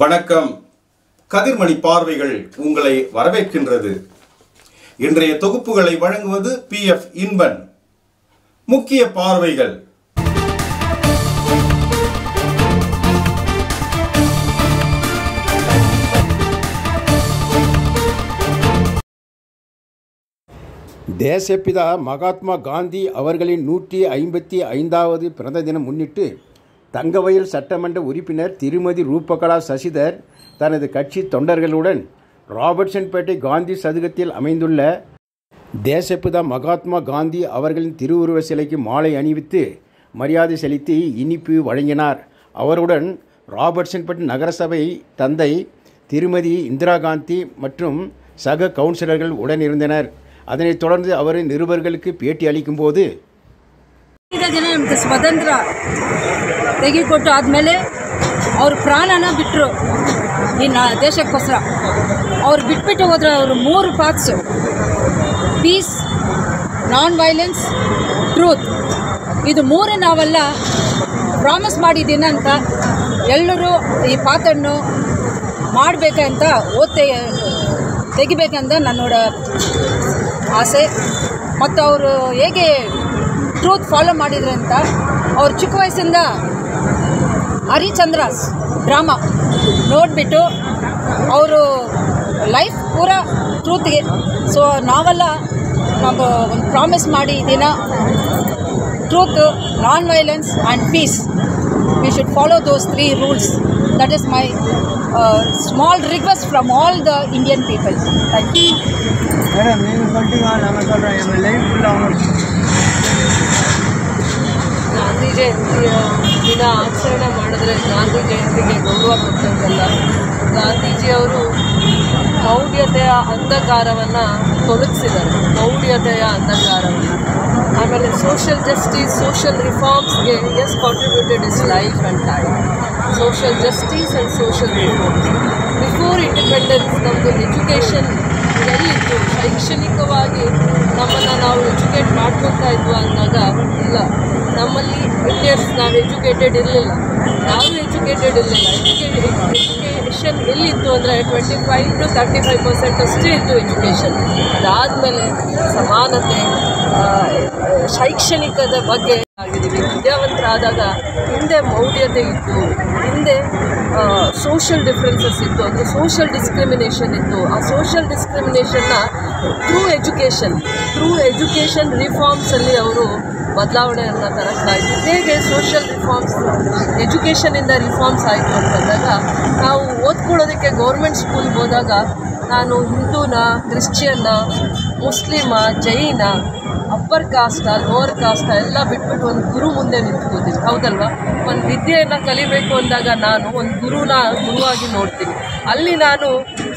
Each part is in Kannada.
வணக்கம். கதிர்மணி பார்வைகள் உங்களை வரவேற்கின்றது. இன்றைய தொகுப்புகளை வழங்குவது PF இன்பன். முக்கிய பார்வைகள். தேசப்பிதா மகாத்மா காந்தி அவர்களின் 155வது பிறந்த தினம் முன்னிட்டு தங்கவயல் சட்டமன்ற உறுப்பினர் திருமதி ரூபகலா சசிதர் தனது கட்சி தொண்டர்களுடன் ராபர்ட்சன்பேட்டை காந்தி சதுக்கத்தில் அமைந்துள்ள தேசப்பிதா மகாத்மா காந்தி அவர்களின் திருவுருவ சிலைக்கு மாலை அணிவித்து மரியாதை செலுத்தி இனிப்பு வழங்கினார். அவருடன் ராபர்ட்சன்பேட்டை நகரசபை தந்தை திருமதி இந்திரா காந்தி மற்றும் சக கவுன்சிலர்கள் உடனிருந்தனர். அதனைத் தொடர்ந்து அவர் நிருபர்களுக்கு பேட்டி அளிக்கும் போது, ಜನ ನಮಗೆ ಸ್ವಾತಂತ್ರ್ಯ ತೆಗೆದುಕೊಟ್ಟು ಆದಮೇಲೆ ಅವ್ರ ಪ್ರಾಣನ ಬಿಟ್ಟರು ಈ ದೇಶಕ್ಕೋಸ್ಕರ. ಅವ್ರು ಬಿಟ್ಬಿಟ್ಟು ಹೋದ್ರೆ ಅವರು 3 parts: peace, non violence, truth. ಇದು 3 ನಾವೆಲ್ಲ ಪ್ರಾಮಿಸ್ ಮಾಡಿದ್ದೀನಿ ಅಂತ ಎಲ್ಲರೂ ಈ ಪಾತನ್ನು ಮಾಡಬೇಕಂತ ತೆಗಿಬೇಕಂತ ನನ್ನೋಡ ಆಸೆ. ಮತ್ತು ಅವರು ಹೇಗೆ ಟ್ರೂತ್ ಫಾಲೋ ಮಾಡಿದ್ರು ಅಂತ, ಅವ್ರು ಚಿಕ್ಕ ವಯಸ್ಸಿಂದ ಹರಿಚಂದ್ರಾಸ್ ಡ್ರಾಮಾ ನೋಡಿಬಿಟ್ಟು ಅವರು ಲೈಫ್ ಪೂರ ಟ್ರೂತ್ಗೆ. ಸೊ ನಾವೆಲ್ಲ ನಾವು ಒಂದು ಪ್ರಾಮಿಸ್ ಮಾಡಿ ದಿನ truth, non violence and peace, we should follow those 3 rules. That is my small request from all the Indian people. Thank you. Madam, you Gandhi ಜಯಂತಿಯ ದಿನ ಆಚರಣೆ ಮಾಡಿದ್ರೆ ಗಾಂಧಿ ಜಯಂತಿಗೆ ಗೌರವ ಕೊಟ್ಟಂತಲ್ಲ. ಗಾಂಧೀಜಿಯವರು ಮೌಢ್ಯತೆಯ ಅಂಧಕಾರವನ್ನು ತೊಲಗಿಸಿದ್ದಾರೆ, ಮೌಢ್ಯತೆಯ ಅಂಧಕಾರವನ್ನು. ಆಮೇಲೆ ಸೋಷಿಯಲ್ ಜಸ್ಟಿಸ್, ಸೋಷಿಯಲ್ ರಿಫಾರ್ಮ್ಸ್ಗೆ contributed is life and time. Social justice and social reforms. Before independence ನಮ್ಮದು ಎಜುಕೇಷನ್ ಎಲ್ಲಿತ್ತು? ಶೈಕ್ಷಣಿಕವಾಗಿ ನಮ್ಮನ್ನು ನಾವು ಎಜುಕೇಟ್ ಮಾಡ್ಕೊತಾ ಇದ್ವಾ ಅಂದಾಗ ಇಲ್ಲ. ನಮ್ಮಲ್ಲಿ ಇಂಡಿಯನ್ಸ್ ನಾವು ಎಜುಕೇಟೆಡ್ ಇರಲಿಲ್ಲ, ನಾವು ಎಜುಕೇಟೆಡ್ ಇರಲಿಲ್ಲ. ಎಜುಕೇಷನ್ ಎಲ್ಲಿತ್ತು ಅಂದರೆ 25 to 35% ಅಷ್ಟೇ ಇತ್ತು ಎಜುಕೇಷನ್. ಅದಾದಮೇಲೆ ಸಮಾನತೆ, ಶೈಕ್ಷಣಿಕದ ಬಗ್ಗೆ ಆಗಿದ್ದೀವಿ. ವಿದ್ಯಾವಂತರಾದಾಗ ಹಿಂದೆ ಮೌಢ್ಯತೆ ಇತ್ತು, ಹಿಂದೆ ಸೋಷಿಯಲ್ ಡಿಫ್ರೆನ್ಸಸ್ ಇತ್ತು, ಅಂದರೆ ಸೋಷಿಯಲ್ ಡಿಸ್ಕ್ರಿಮಿನೇಷನ್ ಇತ್ತು. ಆ ಸೋಷಿಯಲ್ ಡಿಸ್ಕ್ರಿಮಿನೇಷನ್ನ ಥ್ರೂ ಎಜುಕೇಷನ್ ರಿಫಾರ್ಮ್ಸಲ್ಲಿ ಅವರು ಬದಲಾವಣೆಯನ್ನು ತರಕ್ಕಾಯಿತು. ಹೇಗೆ ಸೋಷಿಯಲ್ ರಿಫಾರ್ಮ್ಸ್ ಎಜುಕೇಷನಿಂದ ರಿಫಾರ್ಮ್ಸ್ ಆಯಿತು ಅಂತಂದಾಗ, ನಾವು ಓದ್ಕೊಳ್ಳೋದಕ್ಕೆ ಗೌರ್ಮೆಂಟ್ ಸ್ಕೂಲ್ಗೆ ಹೋದಾಗ ನಾನು ಹಿಂದೂನ, ಕ್ರಿಶ್ಚಿಯನ್ನ, ಮುಸ್ಲಿಮ, ಜೈನ, ಅಪ್ಪರ್ ಕಾಸ್ಟ, ಲೋವರ್ ಕಾಸ್ಟ ಎಲ್ಲ ಬಿಟ್ಬಿಟ್ಟು ಒಂದು ಗುರು ಮುಂದೆ ನಿಂತ್ಕೋತೀನಿ, ಹೌದಲ್ವಾ? ಒಂದು ವಿದ್ಯೆಯನ್ನು ಕಲಿಬೇಕು ಅಂದಾಗ ನಾನು ಒಂದು ಗುರುವಾಗಿ ನೋಡ್ತೀನಿ. ಅಲ್ಲಿ ನಾನು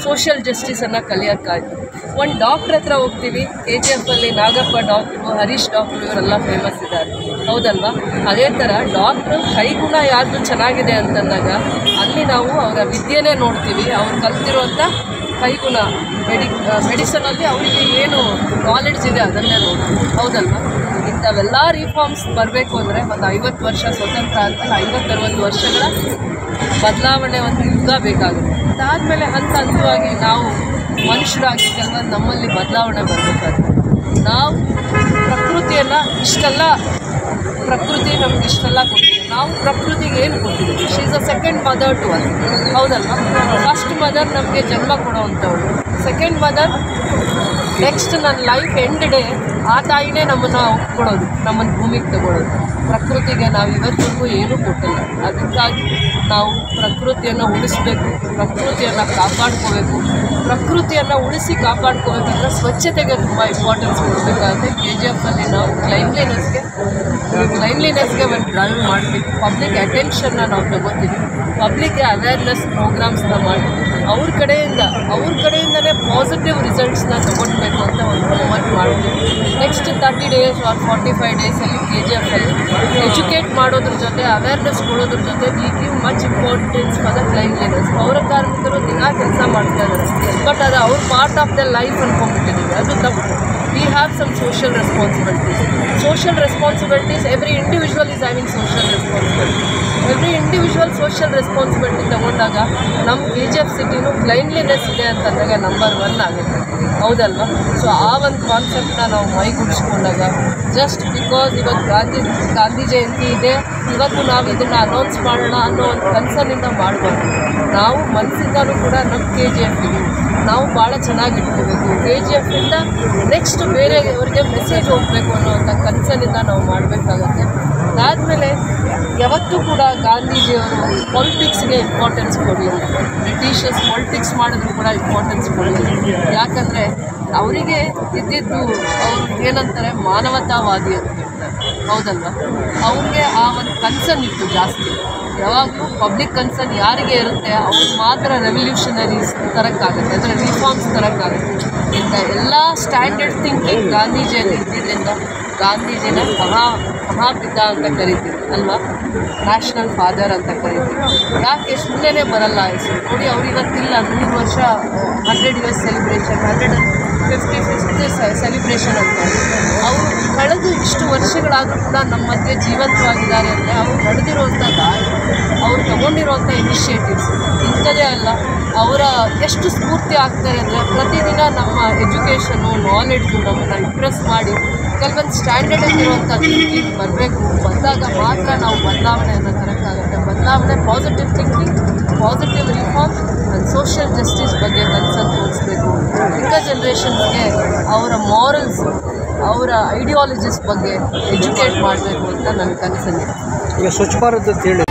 ಸೋಷಿಯಲ್ ಜಸ್ಟಿಸನ್ನು ಕಲಿಯೋಕ್ಕಾಯ್ತು. ಒಂದು ಡಾಕ್ಟ್ರ್ ಹತ್ರ ಹೋಗ್ತೀವಿ, KGFಲ್ಲಿ ನಾಗಪ್ಪ ಡಾಕ್ಟ್ರು, ಹರೀಶ್ ಡಾಕ್ಟ್ರು, ಇವರೆಲ್ಲ ಫೇಮಸ್ ಇದ್ದಾರೆ, ಹೌದಲ್ವಾ? ಅದೇ ಥರ ಡಾಕ್ಟ್ರು ಕೈಗುಣ ಯಾರ್ದು ಚೆನ್ನಾಗಿದೆ ಅಂತಂದಾಗ ಅಲ್ಲಿ ನಾವು ಅವರ ವಿದ್ಯೆನೇ ನೋಡ್ತೀವಿ, ಅವ್ರು ಕಲ್ತಿರುವಂಥ ಕೈಗುಣ, ಮೆಡಿಸನಲ್ಲಿ ಅವರಿಗೆ ಏನು ನಾಲೆಡ್ಜ್ ಇದೆ ಅದನ್ನೇ ನೋಡ್ತೀವಿ, ಹೌದಲ್ವಾ? ಇಂಥವೆಲ್ಲ ರಿಫಾರ್ಮ್ಸ್ ಬರಬೇಕು ಅಂದರೆ ಒಂದು 50 ವರ್ಷ ಸ್ವತಂತ್ರ ಆದಮೇಲೆ 50-60 ವರ್ಷಗಳ ಬದಲಾವಣೆ, ಒಂದು ಯುಗ ಬೇಕಾಗುತ್ತೆ. ಅದಾದಮೇಲೆ ಹಂತವಾಗಿ ನಾವು ಮನುಷ್ಯರಾಗಿ ಕೆಲವೊಂದು ನಮ್ಮಲ್ಲಿ ಬದಲಾವಣೆ ಬರಬೇಕಾಗುತ್ತೆ. ನಾವು ಪ್ರಕೃತಿ ನಮ್ಗೆ ಇಷ್ಟೆಲ್ಲ ಕೊಟ್ಟಿದೆ. ನಾವು ಪ್ರಕೃತಿಗೆ ಏನು ಕೊಟ್ಟಿದ್ದೀವಿ? She is a second mother to us, ಹೌದಲ್ವಾ? ಫಸ್ಟ್ ಮದರ್ ನಮಗೆ ಜನ್ಮ ಕೊಡೋವಂಥವಳು, ಸೆಕೆಂಡ್ ಮದರ್ ನೆಕ್ಸ್ಟ್ ನನ್ನ ಲೈಫ್ ಎಂಡ್ ಡೇ ಆ ತಾಯಿನೇ ನಮ್ಮನ್ನು ಕೊಡೋದು, ನಮ್ಮನ್ನು ಭೂಮಿಗೆ ತಗೊಳ್ಳೋದು. ಪ್ರಕೃತಿಗೆ ನಾವು ಇವತ್ತಿಗೂ ಏನೂ ಕೊಟ್ಟಿಲ್ಲ. ಅದಕ್ಕಾಗಿ ನಾವು ಪ್ರಕೃತಿಯನ್ನು ಉಳಿಸಬೇಕು, ಪ್ರಕೃತಿಯನ್ನು ಕಾಪಾಡ್ಕೋಬೇಕು. ಪ್ರಕೃತಿಯನ್ನು ಉಳಿಸಿ ಕಾಪಾಡ್ಕೋಬೇಕಂದ್ರೆ ಸ್ವಚ್ಛತೆಗೆ ತುಂಬ ಇಂಪಾರ್ಟೆನ್ಸ್ ಕೊಡಬೇಕಾಗುತ್ತೆ. KGFಲ್ಲಿ ನಾವು ಕ್ಲೈನ್ಲಿನೆಸ್ಗೆ ಒಂದು ಡ್ರೈವ್ ಮಾಡ್ತೀವಿ, ಪಬ್ಲಿಕ್ ಅಟೆನ್ಷನ್ನ ನಾವು ತಗೋತೀವಿ, ಪಬ್ಲಿಕ್ಗೆ ಅವೇರ್ನೆಸ್ ಪ್ರೋಗ್ರಾಮ್ಸ್ನ ಮಾಡಿ ಅವ್ರ ಕಡೆಯಿಂದನೇ ಪಾಸಿಟಿವ್ ರಿಸಲ್ಟ್ಸ್ನ ತಗೊಳ್ಬೇಕು ಅಂತ ಒಂದು ಹೋಮ್ವರ್ಕ್ ಮಾಡ್ತೀವಿ. ನೆಕ್ಸ್ಟ್ 30 days ಆರ್ 45 ಡೇಸಲ್ಲಿ KGFಲ್ಲಿ ಎಜುಕೇಟ್ ಮಾಡೋದ್ರ ಜೊತೆ, ಅವೇರ್ನೆಸ್ ಕೊಡೋದ್ರ ಜೊತೆ we give much importance for the cleanliness. ಪೌರ ಕಾರ್ಮಿಕರು ದಿನ ಕೆಲಸ ಮಾಡ್ತಾ ಇದ್ದಾರೆ, ಬಟ್ ಅದು ಅವ್ರ ಪಾರ್ಟ್ ಆಫ್ ದ ಲೈಫ್ ಅಂದ್ಕೊಂಡ್ಬಿಟ್ಟಿದ್ದೀವಿ, ಅದು ತಪ್ಪು. we have some social responsibilities. Social responsibilities, every individual is having social responsibilities. Every individual social responsibility ತಗೊಂಡಾಗ ನಮ್ಮ KGF ಸಿಟಿನೂ ಕ್ಲೈನ್ಲಿನೆಸ್ ಇದೆ ಅಂತಂದಾಗ ನಂಬರ್ 1 ಆಗುತ್ತೆ, ಹೌದಲ್ವಾ? ಸೊ ಆ ಒಂದು ಕಾನ್ಸೆಪ್ಟನ್ನ ನಾವು ಮೈಗೂಡಿಸ್ಕೊಂಡಾಗ ಜಸ್ಟ್ ಬಿಕಾಸ್ ಇವತ್ತು ಗಾಂಧಿ ಜಯಂತಿ ಇದೆ, ಇವತ್ತು ನಾವು ಇದನ್ನು ಅನೌನ್ಸ್ ಮಾಡೋಣ ಅನ್ನೋ ಒಂದು ಕನಸನ್ನಿಂದ ಮಾಡಬಾರ್ದು. ನಾವು ಮನಸ್ಸಿಂದಲೂ ಕೂಡ ನಮ್ಮ KGFಗೆ ನಾವು ಭಾಳ ಚೆನ್ನಾಗಿ ಇಟ್ಕೋಬೇಕು. KGFಯಿಂದ ನೆಕ್ಸ್ಟ್ ಬೇರೆಯವರಿಗೆ ಮೆಸೇಜ್ ಹೋಗಬೇಕು ಅನ್ನೋವಂಥ ಕನಸನ್ನಿಂದ ನಾವು ಮಾಡಬೇಕಾಗತ್ತೆ. ಅದಾದಮೇಲೆ ಯಾವತ್ತೂ ಕೂಡ ಗಾಂಧೀಜಿಯವರು ಪಾಲಿಟಿಕ್ಸ್ಗೆ ಇಂಪಾರ್ಟೆನ್ಸ್ ಕೊಡಲಿಲ್ಲ. ಬ್ರಿಟಿಷರ್ಸ್ ಪಾಲಿಟಿಕ್ಸ್ ಮಾಡಿದ್ರು ಕೂಡ ಇಂಪಾರ್ಟೆನ್ಸ್ ಕೊಡಲಿಲ್ಲ. ಯಾಕಂದರೆ ಅವರಿಗೆ ಇದ್ದಿದ್ದು ಅವರು ಏನಂತಾರೆ ಮಾನವತಾವಾದಿ ಅಂತ ಹೇಳ್ತಾರೆ, ಹೌದಲ್ವ? ಅವ್ರಿಗೆ ಆ ಒಂದು ಕನ್ಸರ್ನ್ ಜಾಸ್ತಿ. ಯಾವಾಗಲೂ ಪಬ್ಲಿಕ್ ಕನ್ಸರ್ನ್ ಯಾರಿಗೆ ಇರುತ್ತೆ ಅವ್ರು ಮಾತ್ರ ರೆವಲ್ಯೂಷನರೀಸ್ ತರೋಕ್ಕಾಗುತ್ತೆ, ಅಂದರೆ ರಿಫಾರ್ಮ್ಸ್ ತರೋಕ್ಕಾಗುತ್ತೆ. ಇಂಥ ಎಲ್ಲ ಸ್ಟ್ಯಾಂಡರ್ಡ್ ಥಿಂಕಿಂಗ್ ಗಾಂಧೀಜಿಯಲ್ಲಿ ಇದ್ದಿದ್ದರಿಂದ ಗಾಂಧೀಜಿನ ಮಹಾಪಿತ ಅಂತ ಕರಿತೀವಿ ಅಲ್ವಾ, ನ್ಯಾಷನಲ್ ಫಾದರ್ ಅಂತ ಕರಿತೀವಿ. ಯಾಕೆ ಸುಮ್ಮನೆ ಬರಲ್ಲ ಹೆಸರು ನೋಡಿ, ಅವ್ರಿಗತ್ತಿಲ್ಲ 100 ವರ್ಷ 100 years ಸೆಲಿಬ್ರೇಷನ್, 150th ಸೆಲಿಬ್ರೇಷನ್ ಅಂತ. ಅವರು ಕಳೆದು ಇಷ್ಟು ವರ್ಷಗಳಾದರೂ ಕೂಡ ನಮ್ಮ ಮಧ್ಯೆ ಜೀವಂತವಾಗಿದ್ದಾರೆ ಅಂದರೆ ಅವರು ನಡೆದಿರುವಂಥ ದಾರಿ, ಅವರು ತಗೊಂಡಿರುವಂಥ ಇನಿಷಿಯೇಟಿವ್ಸ್ ಇಂಥದೇ ಅಲ್ಲ. ಅವರ ಎಷ್ಟು ಸ್ಫೂರ್ತಿ ಆಗ್ತಾರೆ ಅಂದರೆ ಪ್ರತಿದಿನ ನಮ್ಮ ಎಜುಕೇಷನು ನಾಲೆಡ್ಜು ನಮ್ಮನ್ನು ಇಂಪ್ರೆಸ್ ಮಾಡಿ ಕೆಲವೊಂದು ಸ್ಟ್ಯಾಂಡರ್ಡಲ್ಲಿರುವಂಥ ಥಿಂಕಿಂಗ್ ಬರಬೇಕು. ಬಂದಾಗ ಮಾತ್ರ ನಾವು ಬದಲಾವಣೆಯನ್ನು ತರೋಕ್ಕಾಗುತ್ತೆ. ಬದಲಾವಣೆ positive thinking, positive reforms and social justice ಬಗ್ಗೆ ಕನ್ಸರ್ನ್ ತೋರಿಸ್ಬೇಕು. ಯುವ ಜನ್ರೇಷನ್ಸ್ಗೆ ಅವರ ಮಾರಲ್ಸ್, ಅವರ ಐಡಿಯಾಲಜೀಸ್ ಬಗ್ಗೆ ಎಜುಕೇಟ್ ಮಾಡಬೇಕು ಅಂತ ನನ್ನ ಕನಸಲ್ಲಿ. ಈಗ ಸ್ವಚ್ಛ ಭಾರತ್ ಅಂತ ಹೇಳಿ